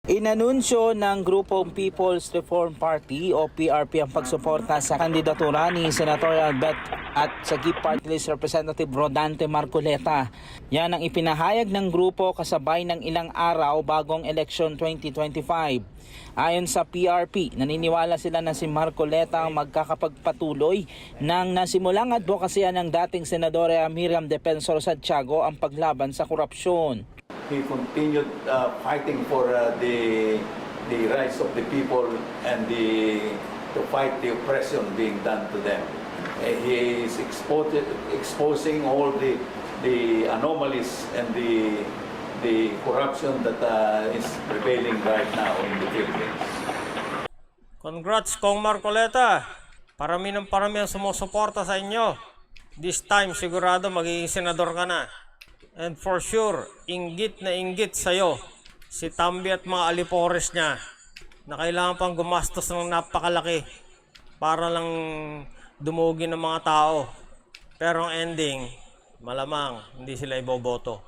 Inanunsyo ng grupong People's Reform Party o PRP ang pagsuporta sa kandidatura ni Senator Albert at sa Gift Party List Representative Rodante Marcoleta. Yan ang ipinahayag ng grupo kasabay ng ilang araw bagong election 2025. Ayon sa PRP, naniniwala sila na si Marcoleta ang magkakapagpatuloy ng nasimulang advokasya ng dating Senadora Miriam Defensor Santiago ang paglaban sa korupsyon. He continued fighting for the rights of the people and to fight the oppression being done to them. He is exposing all the anomalies and the corruption that is prevailing right now in the Philippines. Congrats, Kong Marcoleta. Parami ng parami ang sumusuporta sa inyo. This time, sigurado magiging senador ka na. And for sure, inggit na inggit sa'yo si Tambi at mga alipores niya na kailangan pang gumastos ng napakalaki para lang dumugin ng mga tao. Pero ang ending, malamang hindi sila iboboto.